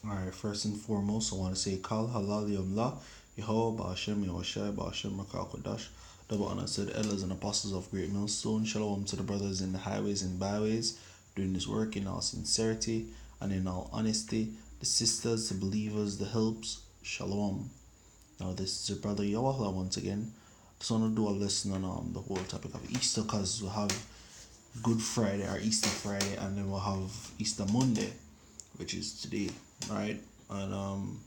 Alright, first and foremost, I want to say Kal Halal Yomla, Yehovah Ba'ashem Yehoshai Ba'ashem Rakal Kodash. Double honor to the elders and apostles of Great Millstone. Shalom to the brothers in the highways and byways, doing this work in all sincerity and in all honesty. The sisters, the believers, the helps. Shalom. Now, this is your brother Yawahla once again. Just want to do a lesson on the whole topic of Easter because we have Good Friday or Easter Friday, and then we'll have Easter Monday, which is today, right? And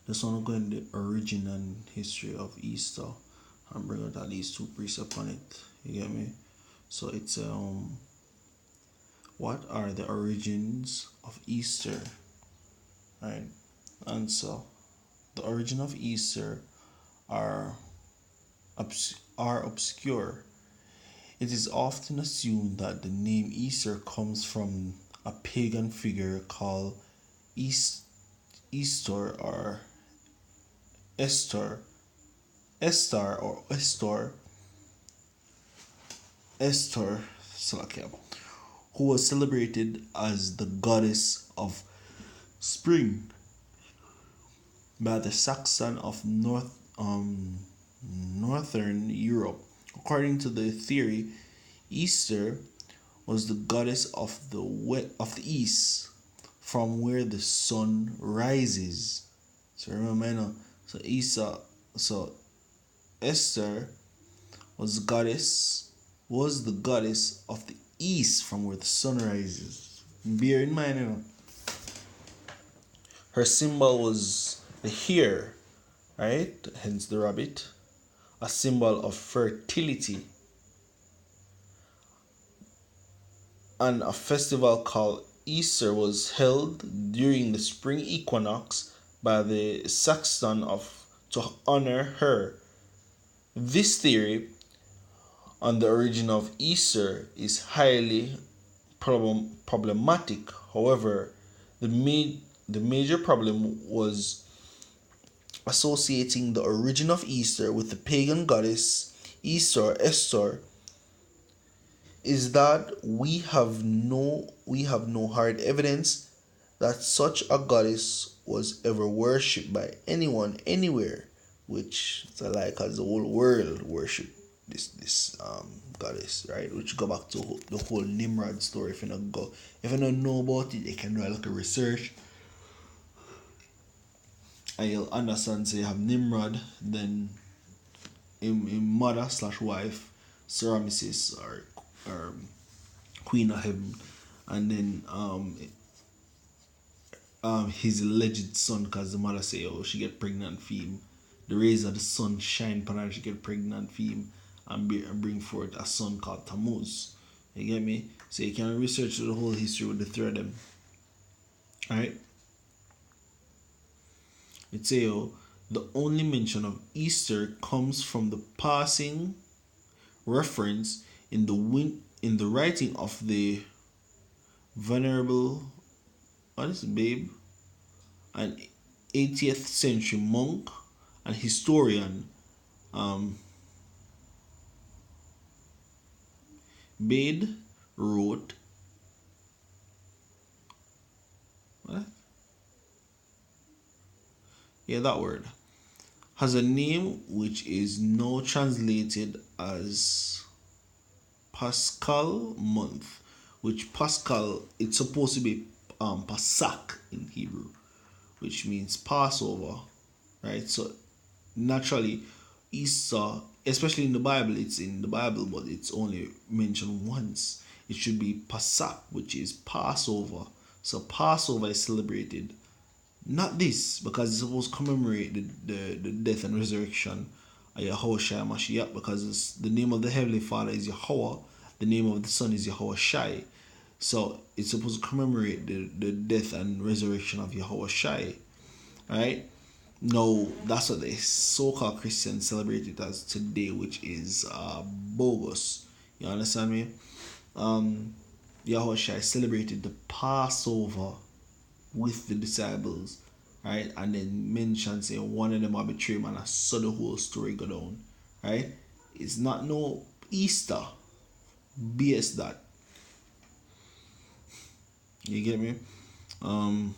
just want to go in the origin and history of Easter and bring out at least two precepts on it. You get me? So it's what are the origins of Easter, right? And so the origin of Easter are are obscure. It is often assumed that the name Easter comes from a pagan figure called East, Easter or Esther, Esther or Estor, Esther, Salakia, who was celebrated as the goddess of spring by the Saxon of northern Europe. According to the theory, Easter was the goddess of the east, from where the sun rises. So remember, so so Esther was the goddess of the east, from where the sun rises. Bear in mind, her symbol was the hare, right? Hence the rabbit, a symbol of fertility. And a festival called Easter was held during the spring equinox by the Saxon of to honor her. This theory on the origin of Easter is highly problematic. However, the major problem was associating the origin of Easter with the pagan goddess Easter, Esther, is that we have no hard evidence that such a goddess was ever worshipped by anyone anywhere, which is a lie because the whole world worship this goddess, right? Which go back to the whole Nimrod story. If you don't know about it, you can do a little research and you'll understand. Say you have Nimrod, then in mother slash wife, Semiramis or Queen of Heaven, and then his alleged son, because the mother say, oh, she get pregnant for him. The rays of the sun shine upon her, she get pregnant for him, and bring forth a son called Tammuz. You get me? So you can research the whole history with the three of them. Alright? It say, oh, the only mention of Easter comes from the passing reference in the writing of the venerable, what is it, babe, an 80th century monk and historian, Bede wrote, what? Yeah, that word has a name which is now translated as Pascal month, which Pascal, it's supposed to be Pasak in Hebrew, which means Passover, right? So naturally, Easter, especially in the Bible, it's in the Bible, but it's only mentioned once. It should be Pasak, which is Passover. So Passover is celebrated, not this, because it's supposed to commemorate the death and resurrection of Yahushua Mashiach, because the name of the Heavenly Father is Yahweh, the name of the Son is Yahweh Shai. So it's supposed to commemorate the death and resurrection of Yahweh Shai. Right? No, that's what the so-called Christians celebrate it as today, which is bogus. You understand me? Yahushua celebrated the Passover with the disciples, right? And then mention saying one of them are betrayed, man. I saw the whole story go down, right? It's not no Easter. BS that. You get me? Um,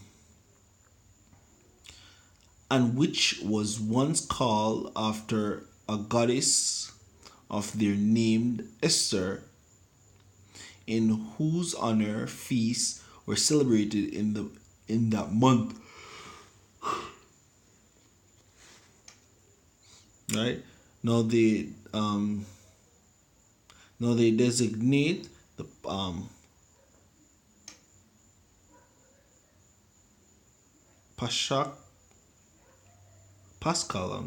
and which was once called after a goddess of their named Esther, in whose honor feasts were celebrated in that month. Right now they designate the Pashak Pascal.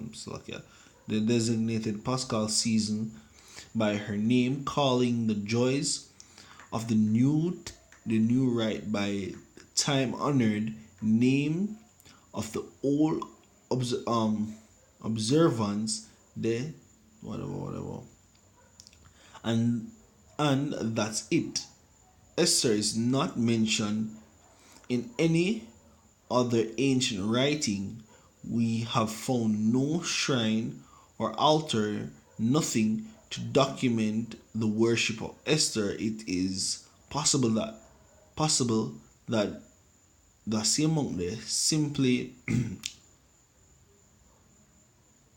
The designated Pascal season by her name, calling the joys of the new rite by time honored name of the old observance, the whatever, and that's it. Esther is not mentioned in any other ancient writing. We have found no shrine or altar, nothing to document the worship of Esther. It is possible that the same monk there simply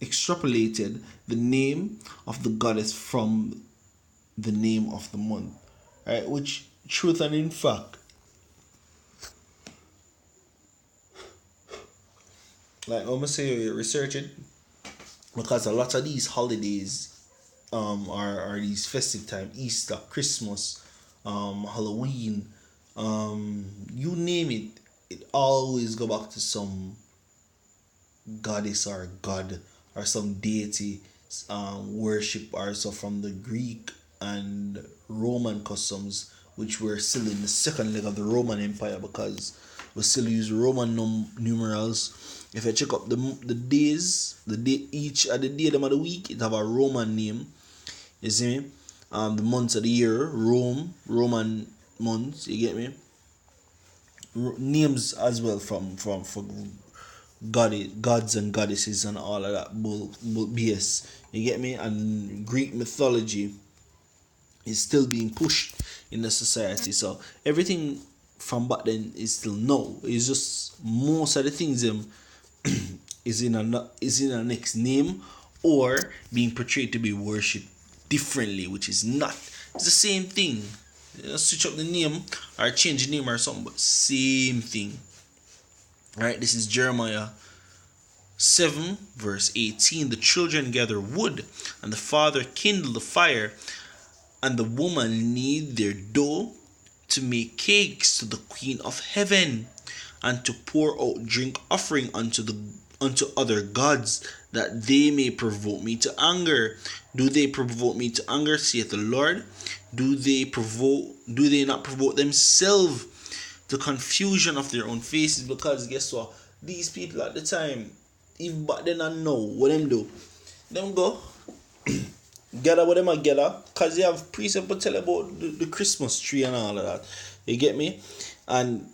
extrapolated the name of the goddess from the name of the month, right? Which, truth and in fact, like I'm gonna say, you research it, because a lot of these holidays are these festive time, Easter, Christmas, Halloween, you name it, it always go back to some goddess or god or some deity worship, or so, from the Greek and Roman customs, which were still in the second leg of the Roman Empire, because we still use Roman numerals. If I check up the days, the day each of the day them of the week, it have a Roman name. You see me? The months of the year, Roman months. You get me? Names as well from for gods and goddesses and all of that bull BS. You get me? And Greek mythology is still being pushed in the society. So everything from back then is still no. It's just most of the things is in a next name, or being portrayed to be worshipped differently, which is not. It's the same thing. Switch up the name or change the name or something, but same thing. Alright, this is Jeremiah 7 verse 18. The children gather wood, and the father kindled the fire, and the woman knead their dough to make cakes to the queen of heaven, and to pour out drink offering unto other gods, that they may provoke me to anger. Do they provoke me to anger, saith the Lord? Do they not provoke themselves to confusion of their own faces? Because guess what? These people at the time, even back then and now, what them do? Them go gather what them a gather, because they have precept to tell about the Christmas tree and all of that. You get me? And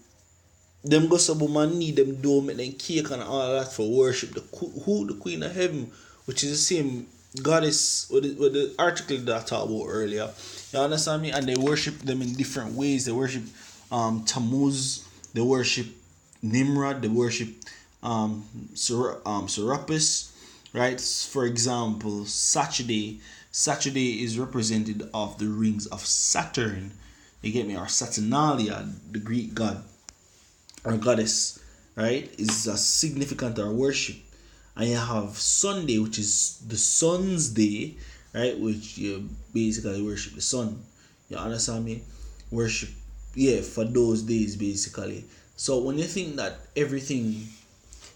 them go some woman need them do make them cake and all of that for worship the Queen of Heaven, which is the same goddess with the article that I talked about earlier. You understand me? And they worship them in different ways. They worship Tammuz, they worship Nimrod, they worship Serapis, right? For example, Saturday is represented of the rings of Saturn. You get me? Or Saturnalia, the Greek god or goddess, right? Is a significant or worship. And you have Sunday, which is the sun's day, right? Which you basically worship the sun. You understand me? Worship, yeah, for those days basically. So when you think that everything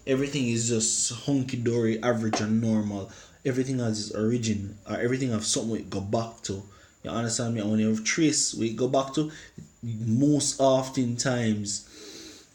is just hunky dory, average and normal, everything has its origin, or everything have something we go back to. You understand me? And when you have trace we go back to, most often times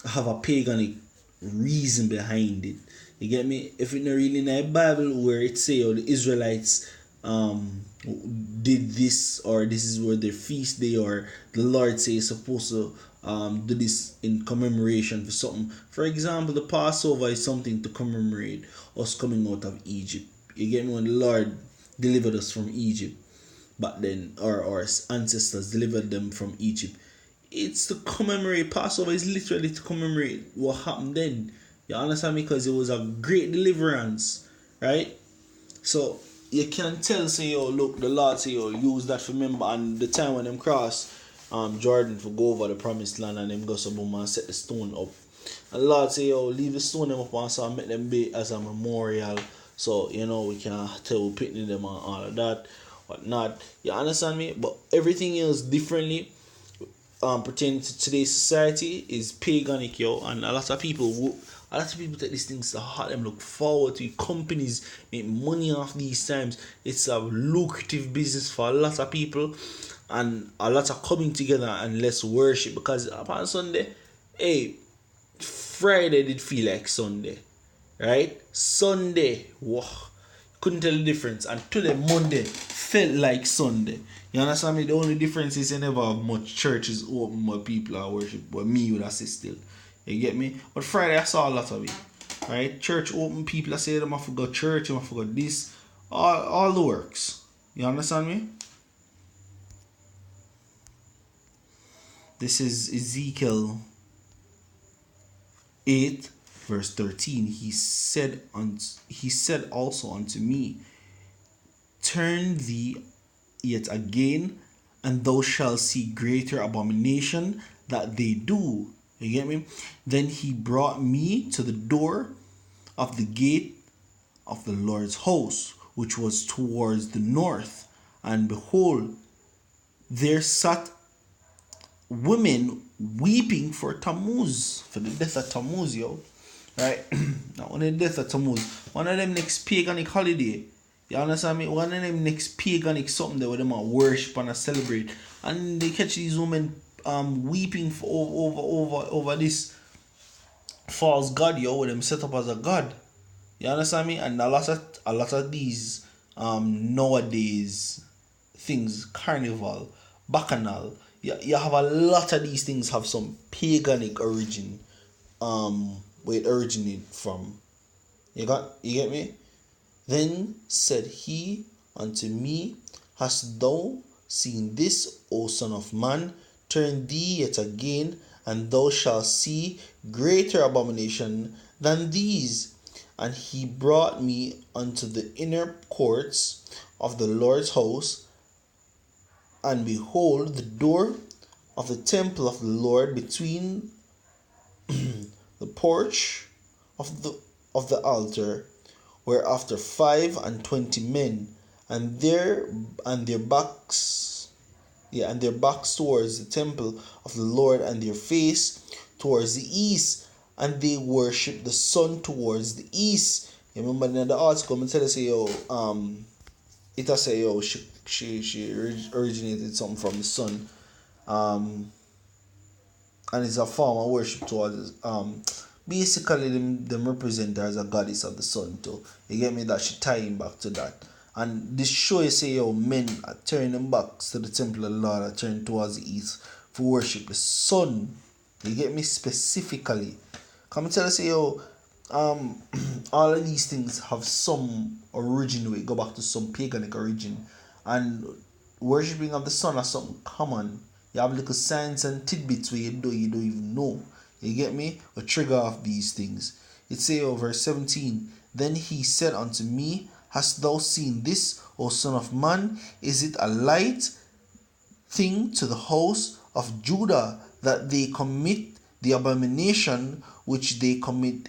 have a paganic reason behind it. You get me? If it's not really in the Bible where it say, oh, the Israelites did this, or this is where their feast day, or the Lord say is supposed to do this in commemoration for something. For example, the Passover is something to commemorate us coming out of Egypt. You get me? When the Lord delivered us from Egypt, but then our ancestors delivered them from Egypt. it's to commemorate. Passover is literally to commemorate what happened then. You understand me? Because it was a great deliverance, right? So you can tell, say, yo, look, the Lord say, yo, use that for remember, and the time when them cross Jordan for go over the promised land, and them go some boom and set the stone up. And the Lord say, yo, leave the stone them up and so make them be as a memorial. So, we can tell we picnic them and all of that, whatnot. You understand me? But everything else differently pertaining to today's society is paganic, yo, and a lot of people take these things to heart. Them look forward to it. Companies make money off these times. It's a lucrative business for a lot of people, and a lot of coming together and let's worship, because upon Sunday, hey, Friday did feel like Sunday, right? Sunday, wow, couldn't tell the difference. And today, Monday, felt like Sunday. You understand me? The only difference is you never have much churches open where people are worship, but me would say still. You get me? But Friday I saw a lot of it. Right? Church open, people I say them I forgot church, I forgot this. All the works. You understand me? This is Ezekiel 8 verse 13. He said also unto me, turn thee yet again, and thou shalt see greater abomination that they do. You get me? Then he brought me to the door of the gate of the Lord's house, which was towards the north, and behold, there sat women weeping for Tammuz, for the death of Tammuz, yo. Right? Now, on the death of Tammuz, one of them next paganic holiday. You understand me? One of them next paganic something that them worship and celebrate, and they catch these women weeping for over this false god, yo, with them set up as a god. You understand me? And a lot of these nowadays things, carnival, bacchanal, you have a lot of these things have some paganic origin, where it originated from. You get me? Then said he unto me, hast thou seen this, O son of man? Turn thee yet again, and thou shalt see greater abomination than these. And he brought me unto the inner courts of the Lord's house, and behold, the door of the temple of the Lord between the porch of the altar were after 25 men, and their backs towards the temple of the Lord, and their face towards the east, and they worship the sun towards the east. You remember in the article, I'm tell you, say, yo, it has say, yo, she originated something from the sun, and it's a form of worship towards basically them represent her as a goddess of the sun too. You get me? That she tying back to that. And this show you say, yo, men are turning back to the temple of the Lord, are turning towards the east for worship the sun. You get me? Specifically. Come and tell us, say, yo, all of these things have some origin where it go back to some paganic origin. And worshipping of the sun is something common. You have little signs and tidbits where you don't even know. You get me? A trigger of these things. It say over verse 17, then he said unto me, hast thou seen this, O son of man? Is it a light thing to the house of Judah that they commit the abomination which they commit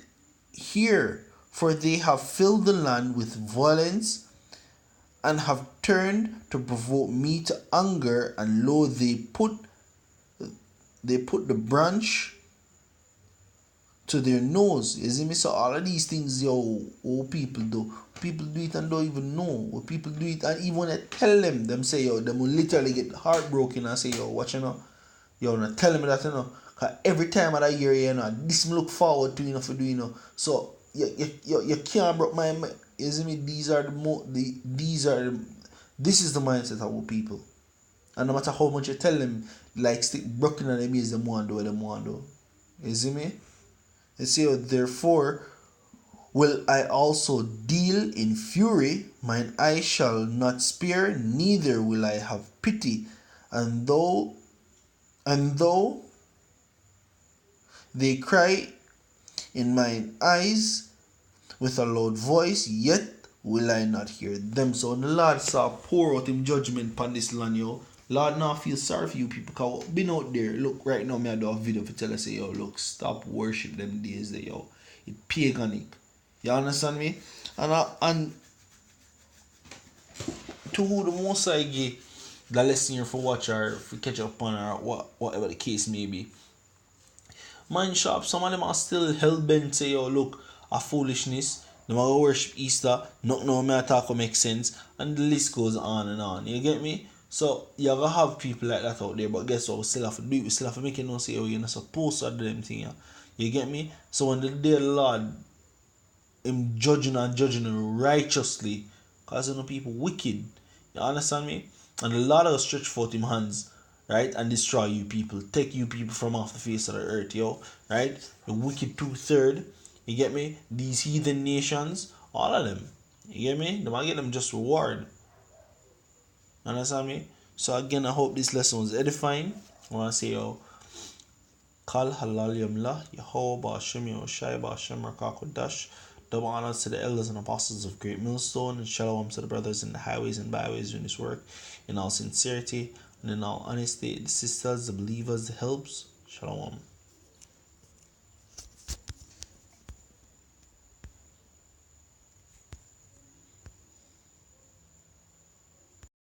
here? For they have filled the land with violence, and have turned to provoke me to anger, and lo, they put the branch to their nose. You see me? So all of these things, yo, what people do it and don't even know. What people do it, and even when I tell them say, yo, them will literally get heartbroken and say, yo, what you know? Yo, not tell me that, you know. Cause every time I hear, you know, this me look forward to, you know, for doing, you know. So you can't break my mind. You see me? This is the mindset of our people. And no matter how much you tell them, like stick broken on them is them want do what them want do. You see me? You see, therefore will I also deal in fury, mine eye shall not spare, neither will I have pity, and And though they cry in mine eyes with a loud voice, yet will I not hear them. So when the Lord saw pour out him judgment upon this land, yo, Lord now feel sorry for you people, cause been out there. Look, right now me I do a video for tell us say, yo, look, stop worship them days there, yo. It paganic. You understand me? And to who the most I give the lesson here for watch or for catch up on or whatever the case may be. Mind sharp, some of them are still hell bent say, yo, look, a foolishness. They might worship Easter, not know me talk will make sense, and the list goes on and on. You get me? So you gonna have people like that out there, but guess what? We still have to do it. We still have to make it know say, oh, you're not supposed to do them thing. Yeah? You get me? So when the day Lord him judging and judging righteously, cause you know people wicked. You understand me? And the Lord will stretch forth him hands, right, and destroy you people, take you people from off the face of the earth, yo, right? The wicked 2/3, you get me? These heathen nations, all of them, you get me? They might get them just reward. You understand me? So again, I hope this lesson was edifying. I wanna say, yo, Kal Halal Yamla, Yehovah Hashem Yehoshai Hashem Rakakodash. Double honors to the elders and apostles of Great Millstone, and shalom to the brothers in the highways and byways doing this work in all sincerity and in all honesty. The sisters, the believers, the helps. Shalom.